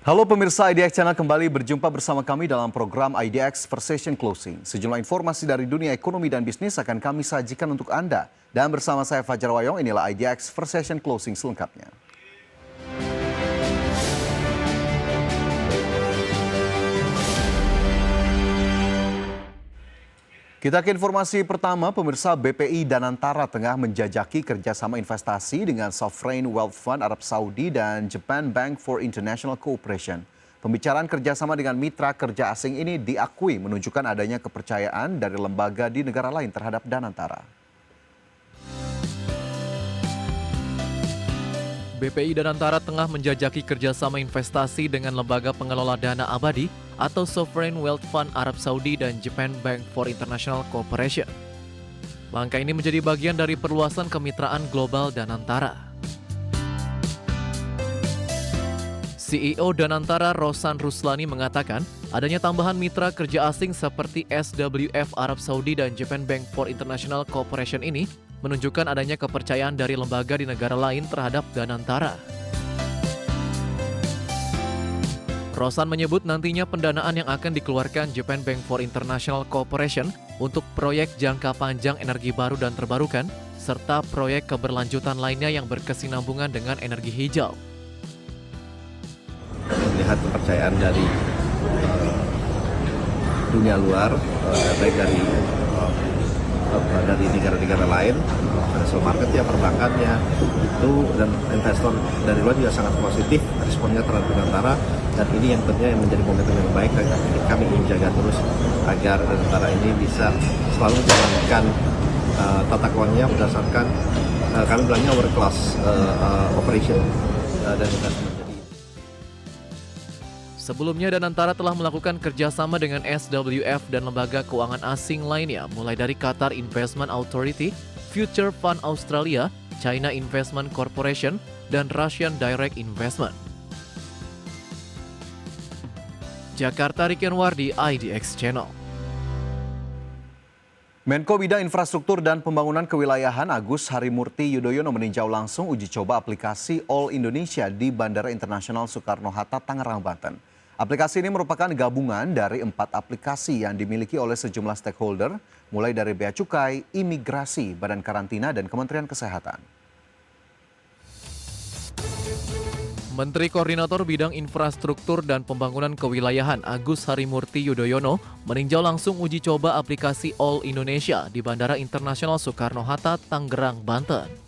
Halo pemirsa IDX Channel, kembali berjumpa bersama kami dalam program IDX Versation Closing. Sejumlah informasi dari dunia ekonomi dan bisnis akan kami sajikan untuk Anda. Dan bersama saya Fajar Wayong, inilah IDX Versation Closing selengkapnya. Kita ke informasi pertama, pemirsa. BPI Danantara tengah menjajaki kerjasama investasi dengan Sovereign Wealth Fund Arab Saudi dan Japan Bank for International Cooperation. Pembicaraan kerjasama dengan mitra kerja asing ini diakui menunjukkan adanya kepercayaan dari lembaga di negara lain terhadap Danantara. BPI Danantara tengah menjajaki kerjasama investasi dengan lembaga pengelola dana abadi atau Sovereign Wealth Fund Arab Saudi dan Japan Bank for International Cooperation. Langkah ini menjadi bagian dari perluasan kemitraan global Danantara. CEO Danantara Rosan Ruslani mengatakan adanya tambahan mitra kerja asing seperti SWF Arab Saudi dan Japan Bank for International Cooperation ini menunjukkan adanya kepercayaan dari lembaga di negara lain terhadap Danantara. Rosan menyebut nantinya pendanaan yang akan dikeluarkan Japan Bank for International Cooperation untuk proyek jangka panjang energi baru dan terbarukan, serta proyek keberlanjutan lainnya yang berkesinambungan dengan energi hijau. Melihat kepercayaan dari dunia luar, baik dari negara-negara lain, financial market ya, perbankannya itu, dan investor dari luar juga sangat positif responnya terhadap Danantara, dan ini yang tentunya yang menjadi komitmen yang baik dan kami ingin jaga terus agar Danantara ini bisa selalu menjalankan tata kelolanya berdasarkan kami bilangnya world class operation dan investment. Sebelumnya, Danantara telah melakukan kerjasama dengan SWF dan lembaga keuangan asing lainnya, mulai dari Qatar Investment Authority, Future Fund Australia, China Investment Corporation, dan Russian Direct Investment. Jakarta, Rikian Wardi, IDX Channel. Menko Bidang Infrastruktur dan Pembangunan Kewilayahan Agus Harimurti Yudhoyono meninjau langsung uji coba aplikasi All Indonesia di Bandara Internasional Soekarno-Hatta, Tangerang, Banten. Aplikasi ini merupakan gabungan dari 4 aplikasi yang dimiliki oleh sejumlah stakeholder, mulai dari Bea Cukai, Imigrasi, Badan Karantina, dan Kementerian Kesehatan. Menteri Koordinator Bidang Infrastruktur dan Pembangunan Kewilayahan Agus Harimurti Yudhoyono meninjau langsung uji coba aplikasi All Indonesia di Bandara Internasional Soekarno-Hatta, Tangerang, Banten.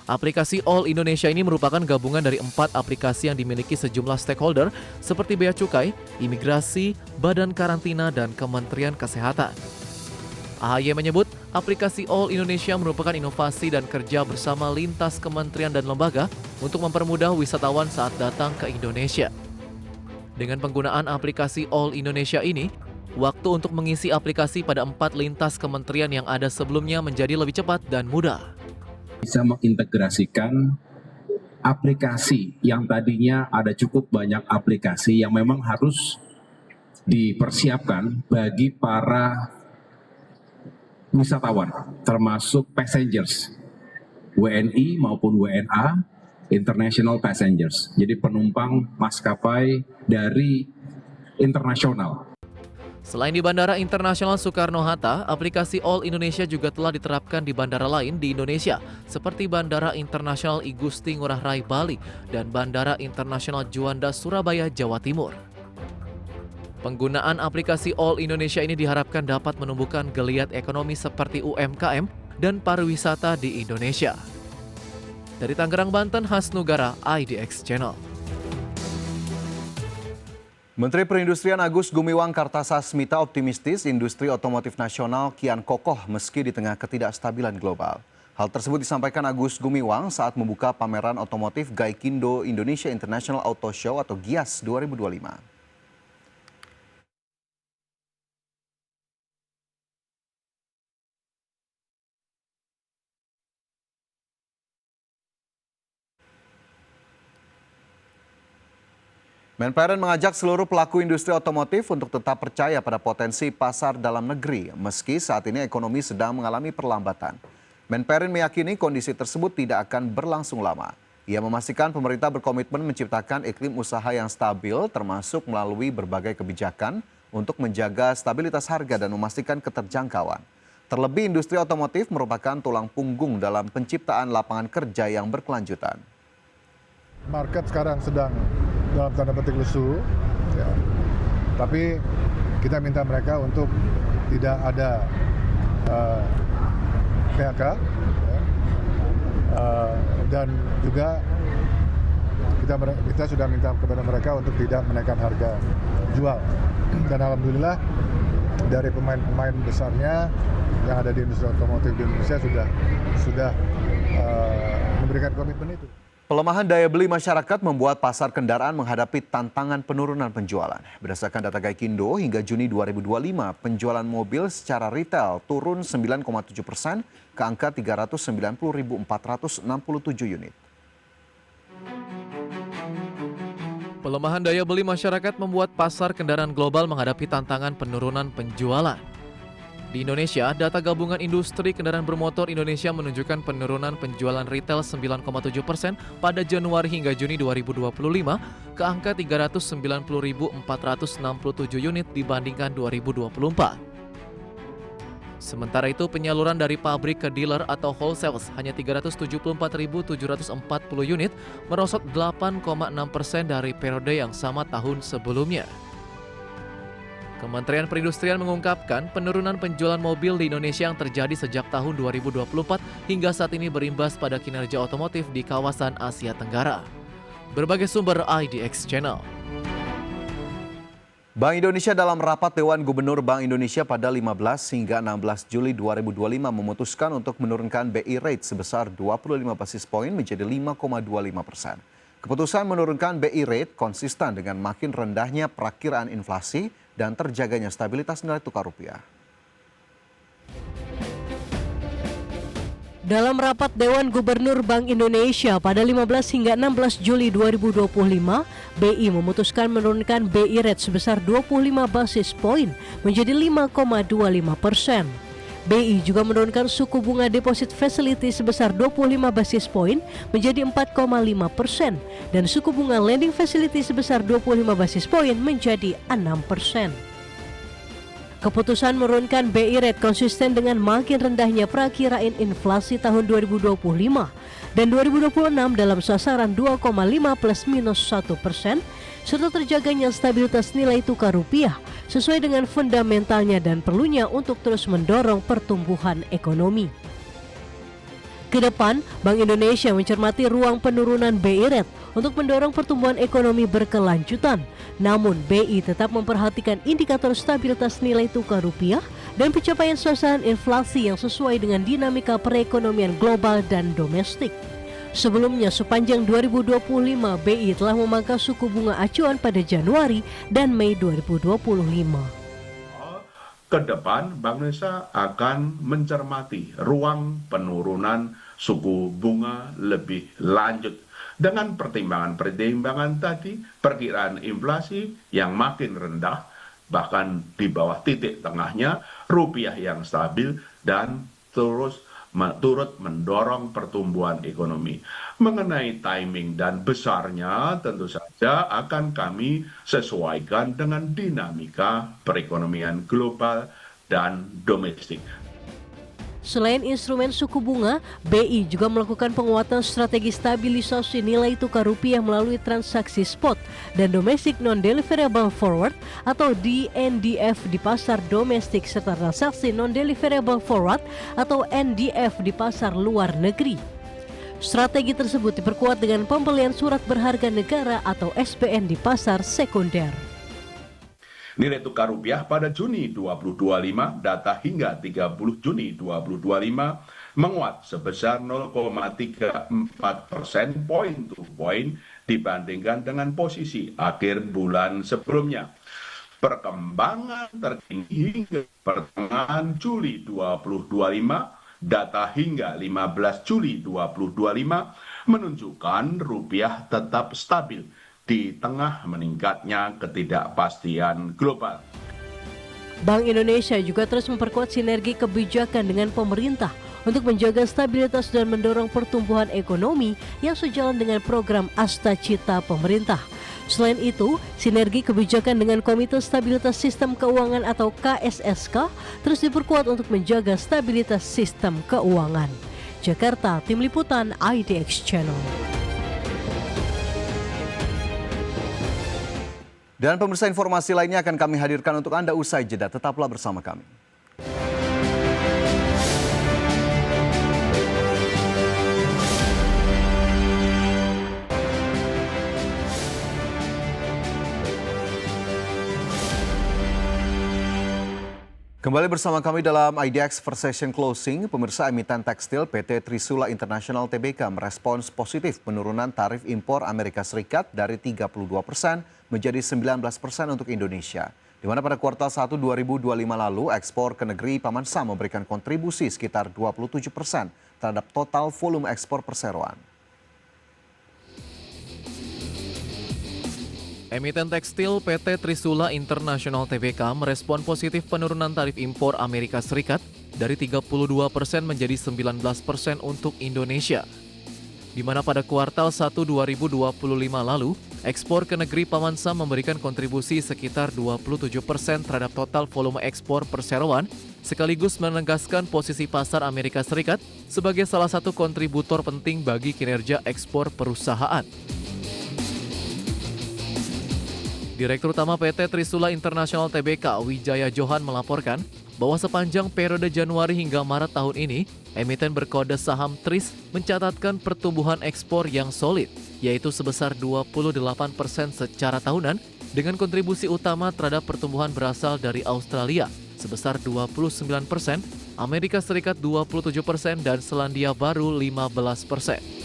Aplikasi All Indonesia ini merupakan gabungan dari 4 aplikasi yang dimiliki sejumlah stakeholder seperti Bea Cukai, Imigrasi, Badan Karantina, dan Kementerian Kesehatan. AHY menyebut aplikasi All Indonesia merupakan inovasi dan kerja bersama lintas kementerian dan lembaga untuk mempermudah wisatawan saat datang ke Indonesia. Dengan penggunaan aplikasi All Indonesia ini, waktu untuk mengisi aplikasi pada 4 lintas kementerian yang ada sebelumnya menjadi lebih cepat dan mudah. Bisa mengintegrasikan aplikasi yang tadinya ada cukup banyak aplikasi yang memang harus dipersiapkan bagi para wisatawan, termasuk passengers, WNI maupun WNA, international passengers. Jadi penumpang maskapai dari internasional. Selain di Bandara Internasional Soekarno-Hatta, aplikasi All Indonesia juga telah diterapkan di bandara lain di Indonesia, seperti Bandara Internasional I Gusti Ngurah Rai Bali dan Bandara Internasional Juanda Surabaya, Jawa Timur. Penggunaan aplikasi All Indonesia ini diharapkan dapat menumbuhkan geliat ekonomi seperti UMKM dan pariwisata di Indonesia. Dari Tangerang, Banten, Hasnugara, IDX Channel. Menteri Perindustrian Agus Gumiwang Kartasasmita optimistis industri otomotif nasional kian kokoh meski di tengah ketidakstabilan global. Hal tersebut disampaikan Agus Gumiwang saat membuka pameran otomotif Gaikindo Indonesia International Auto Show atau GIAS 2025. Menperin mengajak seluruh pelaku industri otomotif untuk tetap percaya pada potensi pasar dalam negeri, meski saat ini ekonomi sedang mengalami perlambatan. Menperin meyakini kondisi tersebut tidak akan berlangsung lama. Ia memastikan pemerintah berkomitmen menciptakan iklim usaha yang stabil termasuk melalui berbagai kebijakan untuk menjaga stabilitas harga dan memastikan keterjangkauan. Terlebih industri otomotif merupakan tulang punggung dalam penciptaan lapangan kerja yang berkelanjutan. Market sekarang sedang dalam tanda petik lesu, ya. Tapi kita minta mereka untuk tidak ada PHK, ya. Dan juga kita sudah minta kepada mereka untuk tidak menaikkan harga jual. Dan alhamdulillah dari pemain-pemain besarnya yang ada di industri otomotif di Indonesia sudah memberikan komitmen itu. Pelemahan daya beli masyarakat membuat pasar kendaraan menghadapi tantangan penurunan penjualan. Berdasarkan data Gaikindo, hingga Juni 2025, penjualan mobil secara retail turun 9,7% ke angka 390.467 unit. Pelemahan daya beli masyarakat membuat pasar kendaraan global menghadapi tantangan penurunan penjualan. Di Indonesia, data gabungan industri kendaraan bermotor Indonesia menunjukkan penurunan penjualan retail 9,7% pada Januari hingga Juni 2025 ke angka 390.467 unit dibandingkan 2024. Sementara itu, penyaluran dari pabrik ke dealer atau wholesales hanya 374.740 unit, merosot 8,6% dari periode yang sama tahun sebelumnya. Kementerian Perindustrian mengungkapkan penurunan penjualan mobil di Indonesia yang terjadi sejak tahun 2024 hingga saat ini berimbas pada kinerja otomotif di kawasan Asia Tenggara. Berbagai sumber IDX Channel. Bank Indonesia dalam rapat Dewan Gubernur Bank Indonesia pada 15 hingga 16 Juli 2025 memutuskan untuk menurunkan BI rate sebesar 25 basis poin menjadi 5,25%. Keputusan menurunkan BI rate konsisten dengan makin rendahnya perakiraan inflasi dan terjaganya stabilitas nilai tukar rupiah. Dalam rapat Dewan Gubernur Bank Indonesia pada 15 hingga 16 Juli 2025, BI memutuskan menurunkan BI rate sebesar 25 basis poin menjadi 5,25%. BI juga menurunkan suku bunga deposit facility sebesar 25 basis poin menjadi 4,5% dan suku bunga lending facility sebesar 25 basis poin menjadi 6%. Keputusan menurunkan BI rate konsisten dengan makin rendahnya perakiraan inflasi tahun 2025 dan 2026 dalam sasaran 2,5 plus minus 1%, serta terjaganya stabilitas nilai tukar rupiah sesuai dengan fundamentalnya dan perlunya untuk terus mendorong pertumbuhan ekonomi. Kedepan, Bank Indonesia mencermati ruang penurunan BI rate untuk mendorong pertumbuhan ekonomi berkelanjutan. Namun, BI tetap memperhatikan indikator stabilitas nilai tukar rupiah dan pencapaian sasaran inflasi yang sesuai dengan dinamika perekonomian global dan domestik. Sebelumnya, sepanjang 2025, BI telah memangkas suku bunga acuan pada Januari dan Mei 2025. Ke depan, Bank Indonesia akan mencermati ruang penurunan suku bunga lebih lanjut dengan pertimbangan-pertimbangan tadi, perkiraan inflasi yang makin rendah, bahkan di bawah titik tengahnya, rupiah yang stabil dan turut mendorong pertumbuhan ekonomi. Mengenai timing dan besarnya tentu saja akan kami sesuaikan dengan dinamika perekonomian global dan domestik. Selain instrumen suku bunga, BI juga melakukan penguatan strategi stabilisasi nilai tukar rupiah melalui transaksi spot dan domestic non-deliverable forward atau DNDF di pasar domestik serta transaksi non-deliverable forward atau NDF di pasar luar negeri. Strategi tersebut diperkuat dengan pembelian surat berharga negara atau SBN di pasar sekunder. Nilai tukar rupiah pada Juni 2025 data hingga 30 Juni 2025 menguat sebesar 0,34% point to point dibandingkan dengan posisi akhir bulan sebelumnya. Perkembangan terkini hingga pertengahan Juli 2025, data hingga 15 Juli 2025 menunjukkan rupiah tetap stabil di tengah meningkatnya ketidakpastian global. Bank Indonesia juga terus memperkuat sinergi kebijakan dengan pemerintah untuk menjaga stabilitas dan mendorong pertumbuhan ekonomi yang sejalan dengan program Asta Cita pemerintah. Selain itu, sinergi kebijakan dengan Komite Stabilitas Sistem Keuangan atau KSSK terus diperkuat untuk menjaga stabilitas sistem keuangan. Jakarta, Tim Liputan IDX Channel. Dan pemirsa, informasi lainnya akan kami hadirkan untuk Anda usai jeda. Tetaplah bersama kami. Kembali bersama kami dalam IDX First Session Closing. Pemirsa, emiten tekstil PT Trisula International Tbk merespons positif penurunan tarif impor Amerika Serikat dari 32% menjadi 19% untuk Indonesia. Di mana pada kuartal 1 2025 lalu, ekspor ke negeri Paman Sam memberikan kontribusi sekitar 27% terhadap total volume ekspor perseroan. Emiten tekstil PT Trisula International Tbk merespon positif penurunan tarif impor Amerika Serikat dari 32% menjadi 19% untuk Indonesia. Di mana pada kuartal 1 2025 lalu, ekspor ke negeri Paman Sam memberikan kontribusi sekitar 27% terhadap total volume ekspor perseroan, sekaligus menegaskan posisi pasar Amerika Serikat sebagai salah satu kontributor penting bagi kinerja ekspor perusahaan. Direktur Utama PT Trisula International Tbk, Wijaya Johan melaporkan bahwa sepanjang periode Januari hingga Maret tahun ini, emiten berkode saham TRIS mencatatkan pertumbuhan ekspor yang solid, yaitu sebesar 28% secara tahunan, dengan kontribusi utama terhadap pertumbuhan berasal dari Australia sebesar 29%, Amerika Serikat 27%, dan Selandia Baru 15%.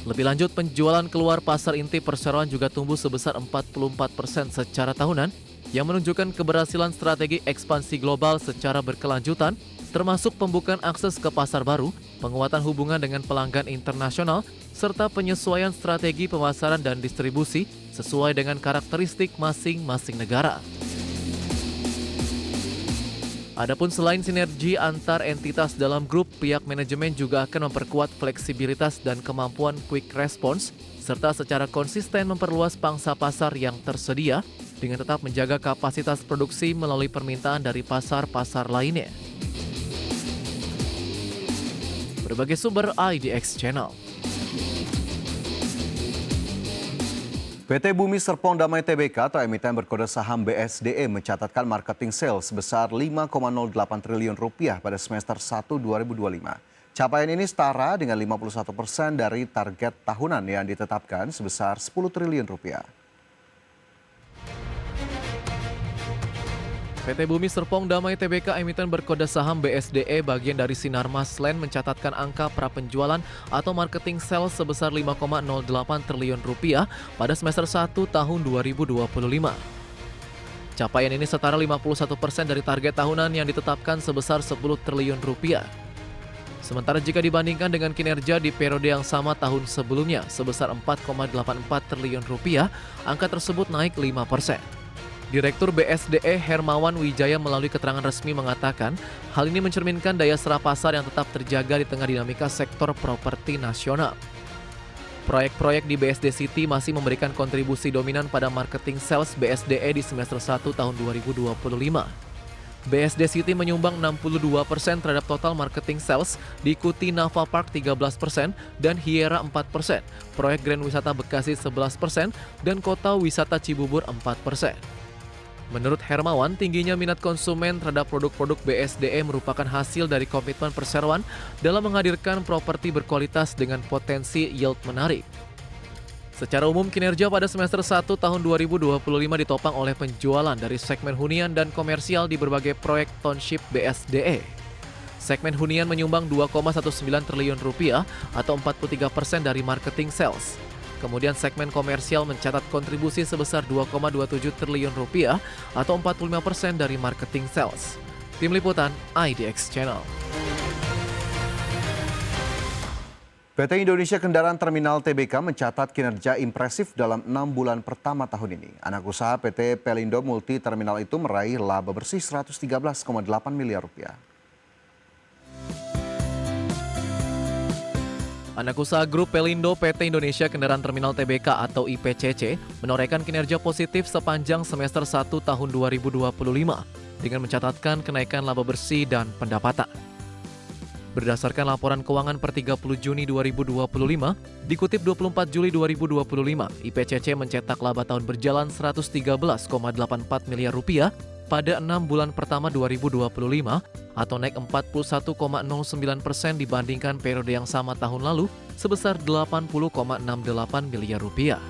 Lebih lanjut, penjualan keluar pasar inti perseroan juga tumbuh sebesar 44% secara tahunan, yang menunjukkan keberhasilan strategi ekspansi global secara berkelanjutan, termasuk pembukaan akses ke pasar baru, penguatan hubungan dengan pelanggan internasional, serta penyesuaian strategi pemasaran dan distribusi sesuai dengan karakteristik masing-masing negara. Adapun selain sinergi antar entitas dalam grup, pihak manajemen juga akan memperkuat fleksibilitas dan kemampuan quick response, serta secara konsisten memperluas pangsa pasar yang tersedia dengan tetap menjaga kapasitas produksi melalui permintaan dari pasar-pasar lainnya. Berbagai sumber IDX Channel. PT Bumi Serpong Damai Tbk atau emiten berkode saham BSDE mencatatkan marketing sales sebesar 5,08 triliun rupiah pada semester 1 2025. Capaian ini setara dengan 51% dari target tahunan yang ditetapkan sebesar 10 triliun rupiah. PT Bumi Serpong Damai Tbk emiten berkode saham BSDE bagian dari Sinarmas Land mencatatkan angka prapenjualan atau marketing sales sebesar 5,08 triliun rupiah pada semester 1 tahun 2025. Capaian ini setara 51% dari target tahunan yang ditetapkan sebesar 10 triliun rupiah. Sementara jika dibandingkan dengan kinerja di periode yang sama tahun sebelumnya sebesar 4,84 triliun rupiah, angka tersebut naik 5%. Direktur BSDE Hermawan Wijaya melalui keterangan resmi mengatakan hal ini mencerminkan daya serap pasar yang tetap terjaga di tengah dinamika sektor properti nasional. Proyek-proyek di BSD City masih memberikan kontribusi dominan pada marketing sales BSDE di semester 1 tahun 2025. BSD City menyumbang 62% terhadap total marketing sales, diikuti Nava Park 13% dan Hiera 4%, proyek Grand Wisata Bekasi 11%, dan Kota Wisata Cibubur 4%. Menurut Hermawan, tingginya minat konsumen terhadap produk-produk BSDE merupakan hasil dari komitmen perseroan dalam menghadirkan properti berkualitas dengan potensi yield menarik. Secara umum, kinerja pada semester 1 tahun 2025 ditopang oleh penjualan dari segmen hunian dan komersial di berbagai proyek township BSDE. Segmen hunian menyumbang 2,19 triliun rupiah atau 43% dari marketing sales. Kemudian segmen komersial mencatat kontribusi sebesar 2,27 triliun rupiah atau 45% dari marketing sales. Tim Liputan IDX Channel. PT Indonesia Kendaraan Terminal Tbk mencatat kinerja impresif dalam 6 bulan pertama tahun ini. Anak usaha PT Pelindo Multi Terminal itu meraih laba bersih 113,8 miliar rupiah. Anak usaha grup Pelindo PT Indonesia Kendaraan Terminal TBK atau IPCC menorehkan kinerja positif sepanjang semester 1 tahun 2025 dengan mencatatkan kenaikan laba bersih dan pendapatan. Berdasarkan laporan keuangan per 30 Juni 2025, dikutip 24 Juli 2025, IPCC mencetak laba tahun berjalan 113,84 miliar rupiah pada 6 bulan pertama 2025 atau naik 41,09% dibandingkan periode yang sama tahun lalu sebesar 80,68 miliar rupiah.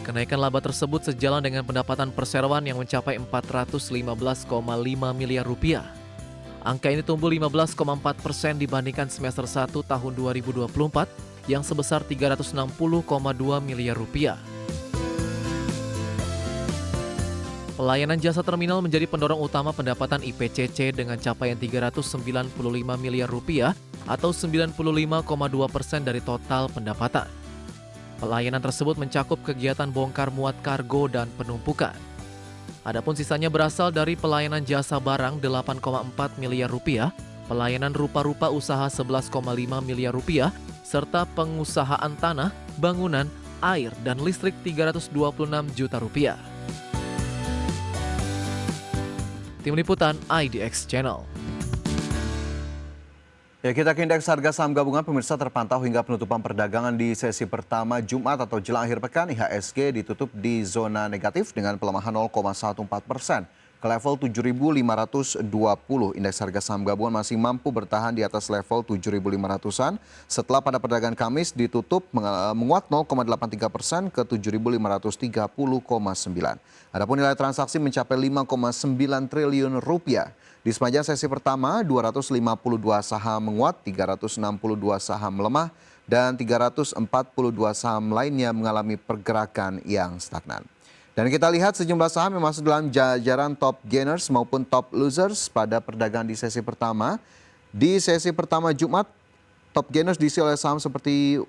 Kenaikan laba tersebut sejalan dengan pendapatan perseroan yang mencapai 415,5 miliar rupiah. Angka ini tumbuh 15,4% dibandingkan semester 1 tahun 2024 yang sebesar 360,2 miliar rupiah. Pelayanan jasa terminal menjadi pendorong utama pendapatan IPCC dengan capaian 395 miliar rupiah atau 95,2% dari total pendapatan. Pelayanan tersebut mencakup kegiatan bongkar muat kargo dan penumpukan. Adapun sisanya berasal dari pelayanan jasa barang 8,4 miliar rupiah, pelayanan rupa-rupa usaha 11,5 miliar rupiah, serta pengusahaan tanah, bangunan, air, dan listrik 326 juta rupiah. Tim Liputan IDX Channel. Ya, kita ke indeks harga saham gabungan pemirsa terpantau hingga penutupan perdagangan di sesi pertama Jumat atau jelang akhir pekan. IHSG ditutup di zona negatif dengan pelemahan 0,14% ke level 7.520. Indeks harga saham gabungan masih mampu bertahan di atas level 7.500-an setelah pada perdagangan Kamis ditutup menguat 0,83% ke 7.530,9. Adapun nilai transaksi mencapai 5,9 triliun rupiah. Di sepanjang sesi pertama, 252 saham menguat, 362 saham melemah, dan 342 saham lainnya mengalami pergerakan yang stagnan. Dan kita lihat sejumlah saham yang masuk dalam jajaran top gainers maupun top losers pada perdagangan di sesi pertama. Di sesi pertama Jumat, top gainers diisi oleh saham seperti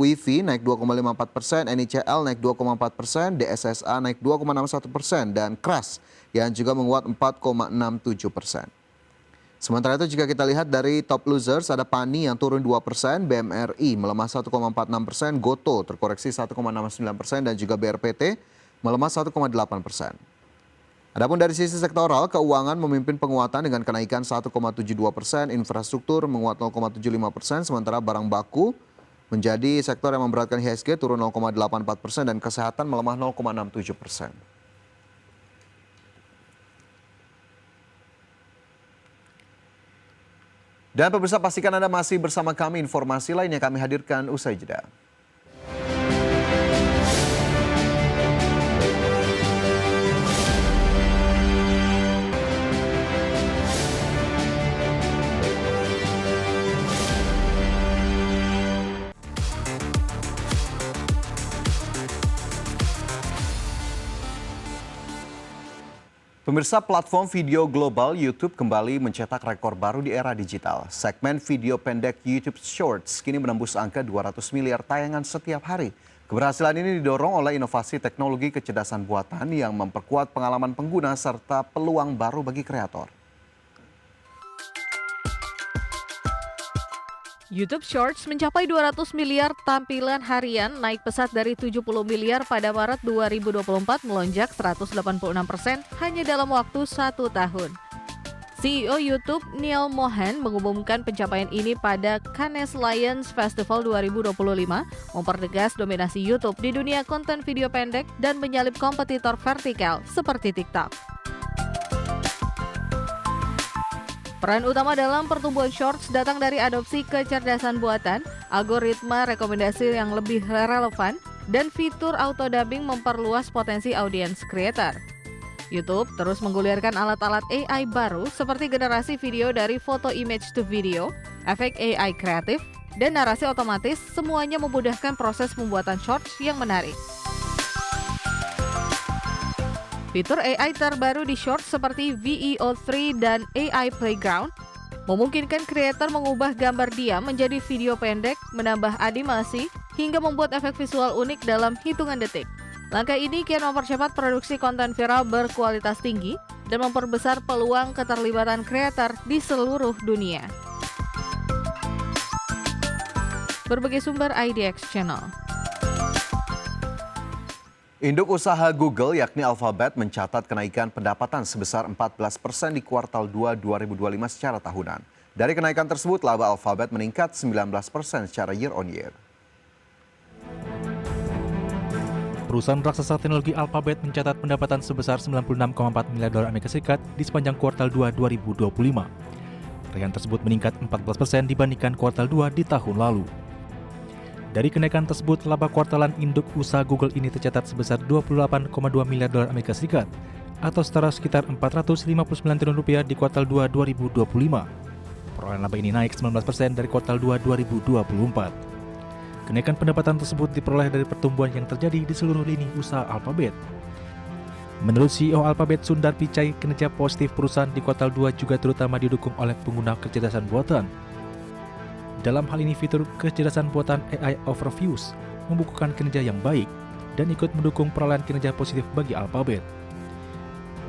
WIFI naik 2,54%, NICL naik 2,4%, DSSA naik 2,61%, dan KRAS yang juga menguat 4,67%. Sementara itu jika kita lihat dari top losers ada PANI yang turun 2%, BMRI melemah 1,46%, GOTO terkoreksi 1,69%, dan juga BRPT melemah 1,8%. Adapun dari sisi sektoral, keuangan memimpin penguatan dengan kenaikan 1,72%, infrastruktur menguat 0,75%, sementara barang baku menjadi sektor yang memberatkan IHSG turun 0,84% dan kesehatan melemah 0,67%. Dan pemirsa pastikan Anda masih bersama kami, informasi lain yang kami hadirkan usai jeda. Pemirsa, platform video global YouTube kembali mencetak rekor baru di era digital. Segmen video pendek YouTube Shorts kini menembus angka 200 miliar tayangan setiap hari. Keberhasilan ini didorong oleh inovasi teknologi kecerdasan buatan yang memperkuat pengalaman pengguna serta peluang baru bagi kreator. YouTube Shorts mencapai 200 miliar tampilan harian, naik pesat dari 70 miliar pada Maret 2024 melonjak 186% hanya dalam waktu 1 tahun. CEO YouTube Neil Mohan mengumumkan pencapaian ini pada Cannes Lions Festival 2025, mempertegas dominasi YouTube di dunia konten video pendek dan menyalip kompetitor vertikal seperti TikTok. Peran utama dalam pertumbuhan Shorts datang dari adopsi kecerdasan buatan, algoritma rekomendasi yang lebih relevan, dan fitur auto dubbing memperluas potensi audiens creator. YouTube terus menggulirkan alat-alat AI baru seperti generasi video dari foto image to video, efek AI kreatif, dan narasi otomatis, semuanya memudahkan proses pembuatan Shorts yang menarik. Fitur AI terbaru di Shorts seperti VEO3 dan AI Playground memungkinkan kreator mengubah gambar diam menjadi video pendek, menambah animasi, hingga membuat efek visual unik dalam hitungan detik. Langkah ini kian mempercepat produksi konten viral berkualitas tinggi dan memperbesar peluang keterlibatan kreator di seluruh dunia. Berbagai sumber IDX Channel. Induk usaha Google yakni Alphabet mencatat kenaikan pendapatan sebesar 14% di kuartal 2 2025 secara tahunan. Dari kenaikan tersebut, laba Alphabet meningkat 19% secara year on year. Perusahaan raksasa teknologi Alphabet mencatat pendapatan sebesar 96,4 miliar dolar Amerika Serikat di sepanjang kuartal 2 2025. Raihan tersebut meningkat 14% dibandingkan kuartal 2 di tahun lalu. Dari kenaikan tersebut, laba kuartalan induk usaha Google ini tercatat sebesar 28,2 miliar dolar Amerika Serikat atau setara sekitar 459 triliun rupiah di kuartal 2 2025. Perolehan laba ini naik 19% dari kuartal 2 2024. Kenaikan pendapatan tersebut diperoleh dari pertumbuhan yang terjadi di seluruh lini usaha Alphabet. Menurut CEO Alphabet Sundar Pichai, kinerja positif perusahaan di kuartal 2 juga terutama didukung oleh pengguna kecerdasan buatan. Dalam hal ini, fitur kecerdasan buatan AI Overviews membukukan kinerja yang baik dan ikut mendukung perolehan kinerja positif bagi Alphabet.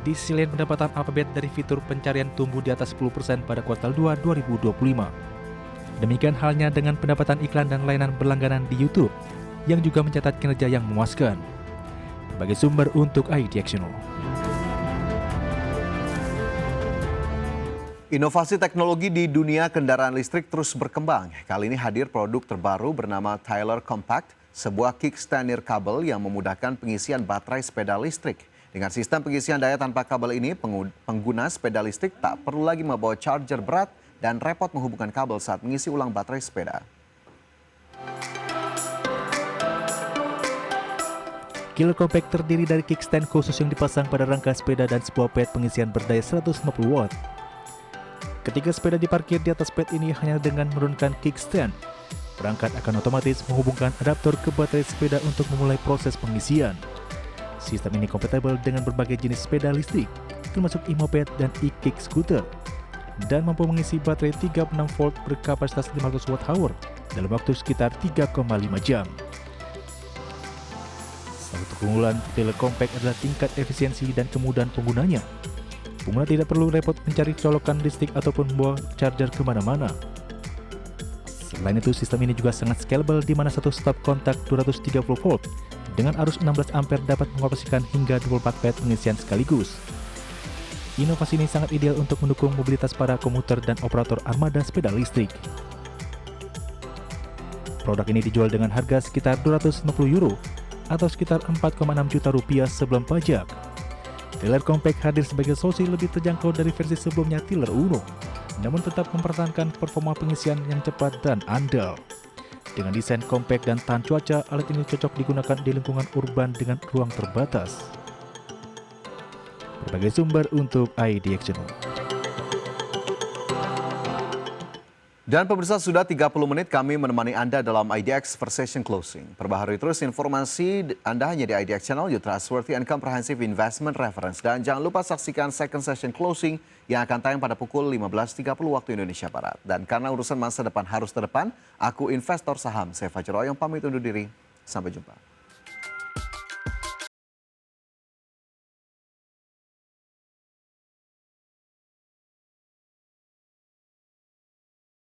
Di sisi lain, pendapatan Alphabet dari fitur pencarian tumbuh di atas 10% pada kuartal 2 2025. Demikian halnya dengan pendapatan iklan dan layanan berlangganan di YouTube yang juga mencatat kinerja yang memuaskan. Sebagai sumber untuk IDX Channel. Inovasi teknologi di dunia kendaraan listrik terus berkembang. Kali ini hadir produk terbaru bernama Tyler Compact, sebuah kickstand nirkabel yang memudahkan pengisian baterai sepeda listrik. Dengan sistem pengisian daya tanpa kabel ini, pengguna sepeda listrik tak perlu lagi membawa charger berat dan repot menghubungkan kabel saat mengisi ulang baterai sepeda. Killer Compact terdiri dari kickstand khusus yang dipasang pada rangka sepeda dan sebuah pad pengisian berdaya 150 watt. Ketika sepeda diparkir di atas pad ini hanya dengan menurunkan kickstand, perangkat akan otomatis menghubungkan adaptor ke baterai sepeda untuk memulai proses pengisian. Sistem ini kompatibel dengan berbagai jenis sepeda listrik, termasuk e-moped dan e-kick scooter, dan mampu mengisi baterai 36 volt berkapasitas 500 watt-hour dalam waktu sekitar 3,5 jam. Salah satu keunggulan Tyler Compact adalah tingkat efisiensi dan kemudahan penggunanya. Pengguna tidak perlu repot mencari colokan listrik ataupun membawa charger kemana-mana. Selain itu, sistem ini juga sangat scalable di mana satu stop kontak 230 volt dengan arus 16 ampere dapat mengoperasikan hingga 24 pad pengisian sekaligus. Inovasi ini sangat ideal untuk mendukung mobilitas para komuter dan operator armada sepeda listrik. Produk ini dijual dengan harga sekitar €250 atau sekitar 4,6 juta rupiah sebelum pajak. Tyler Compact hadir sebagai solusi lebih terjangkau dari versi sebelumnya Tyler Uno, namun tetap mempertahankan performa pengisian yang cepat dan andal. Dengan desain compact dan tahan cuaca, alat ini cocok digunakan di lingkungan urban dengan ruang terbatas. Berbagai sumber untuk IDX Channel. Dan pemirsa, sudah 30 menit kami menemani Anda dalam IDX First Session Closing. Perbaharui terus informasi Anda hanya di IDX Channel, your trustworthy and comprehensive investment reference. Dan jangan lupa saksikan Second Session Closing yang akan tayang pada pukul 15.30 waktu Indonesia Barat. Dan karena urusan masa depan harus terdepan, aku investor saham, saya Fajar Oyong pamit undur diri. Sampai jumpa.